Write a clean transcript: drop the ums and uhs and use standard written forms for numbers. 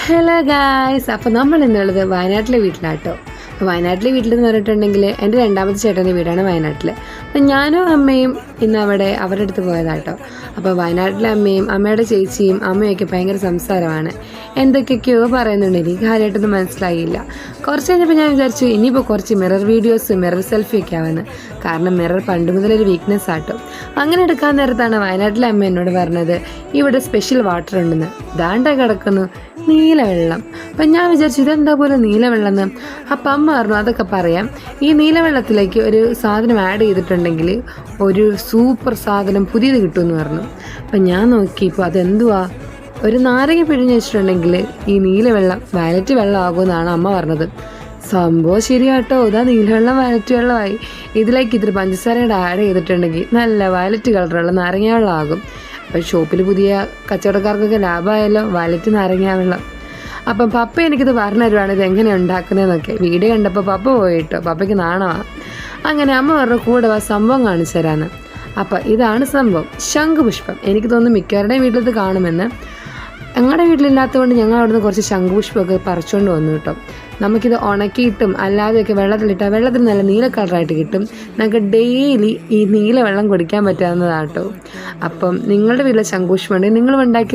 Hello guys, അപ്പോൾ നമ്മൾ ഇന്നുള്ളത് വയനാട്ടിലെ വീട്ടിലാട്ടോ. അപ്പോൾ വയനാട്ടിലെ വീട്ടിലെന്ന് പറഞ്ഞിട്ടുണ്ടെങ്കിൽ എൻ്റെ രണ്ടാമത്തെ ചേട്ടൻ്റെ വീടാണ് വയനാട്ടിൽ. അപ്പം ഞാനും അമ്മയും ഇന്ന് അവരുടെ അടുത്ത് പോയതാട്ടോ. അപ്പോൾ വയനാട്ടിലെ അമ്മയുടെ ചേച്ചിയും അമ്മയൊക്കെ ഭയങ്കര സംസാരമാണ്, എന്തൊക്കെയൊക്കെയോ പറയുന്നുണ്ട്. എനിക്ക് കാര്യമായിട്ടൊന്നും മനസ്സിലായില്ല. കുറച്ച് കഴിഞ്ഞപ്പോൾ ഞാൻ വിചാരിച്ചു ഇനിയിപ്പോൾ കുറച്ച് മിറർ വീഡിയോസ്, മിറർ സെൽഫിയൊക്കെ ആവുന്നു. കാരണം മിറർ പണ്ട് മുതലൊരു വീക്ക്നെസ് ആട്ടോ. അങ്ങനെ എടുക്കാൻ നേരത്താണ് വയനാട്ടിലെ അമ്മ എന്നോട് പറഞ്ഞത് ഇവിടെ സ്പെഷ്യൽ വാട്ടർ ഉണ്ടെന്ന്. ദാണ്ട കിടക്കുന്നു നീലവെള്ളം. അപ്പം ഞാൻ വിചാരിച്ചു ഇതെന്താ പോലെ നീലവെള്ളം എന്ന്. അപ്പം അമ്മ പറഞ്ഞു അതൊക്കെ പറയാം, ഈ നീലവെള്ളത്തിലേക്ക് ഒരു സാധനം ആഡ് ചെയ്തിട്ടുണ്ടെങ്കിൽ ഒരു സൂപ്പർ സാധനം പുതിയത് കിട്ടുമെന്ന് പറഞ്ഞു. അപ്പം ഞാൻ നോക്കിയപ്പോൾ അതെന്തുവാ, ഒരു നാരങ്ങ പിഴിഞ്ഞ് വെച്ചിട്ടുണ്ടെങ്കിൽ ഈ നീലവെള്ളം വയലറ്റ് വെള്ളം ആകുമെന്നാണ് അമ്മ പറഞ്ഞത്. സംഭവം ശരിയാട്ടോ, ഇതാ നീലവെള്ളം വയലറ്റ് വെള്ളമായി. ഇതിലേക്ക് ഇത്തിരി പഞ്ചസാരയുടെ ആഡ് ചെയ്തിട്ടുണ്ടെങ്കിൽ നല്ല വയലറ്റ് കളറുള്ള നാരങ്ങ വെള്ളം ആകും. അപ്പോൾ ഷോപ്പിൽ പുതിയ കച്ചവടക്കാർക്കൊക്കെ ലാഭമായല്ലോ വയലറ്റ് നാരങ്ങ വെള്ളം. അപ്പം പപ്പ എനിക്കിത് പറഞ്ഞു തരുവാണ് ഇത് എങ്ങനെ ഉണ്ടാക്കുന്നതെന്നൊക്കെ. വീഡിയോ കണ്ടപ്പോൾ പപ്പ പോയിട്ടോ, പപ്പയ്ക്ക് നാണമാണ്. അങ്ങനെ അമ്മ പറഞ്ഞു കൂടെ വാ സംഭവം കാണിച്ചു തരാമെന്ന്. അപ്പം ഇതാണ് സംഭവം, ശംഖുപുഷ്പം. എനിക്ക് തോന്നുന്നു മിക്കവരുടെയും വീട്ടിലത് കാണുമെന്ന്. ഞങ്ങളുടെ വീട്ടിലില്ലാത്തതുകൊണ്ട് ഞങ്ങൾ അവിടുന്ന് കുറച്ച് ശംഖുപുഷ്പമൊക്കെ പറിച്ചുകൊണ്ട് വന്നു കേട്ടോ. നമുക്കിത് ഉണക്കിയിട്ടും അല്ലാതെയൊക്കെ വെള്ളത്തിലിട്ടാൽ വെള്ളത്തിൽ നല്ല നീല കളറായിട്ട് കിട്ടും. നമുക്ക് ഡെയിലി ഈ നീല വെള്ളം കുടിക്കാൻ പറ്റാവുന്നതാട്ടോ. അപ്പം നിങ്ങളുടെ വീട്ടിലെ ശംഖുപുഷ്പം ഉണ്ടെങ്കിൽ നിങ്ങൾ ഉണ്ടാക്കി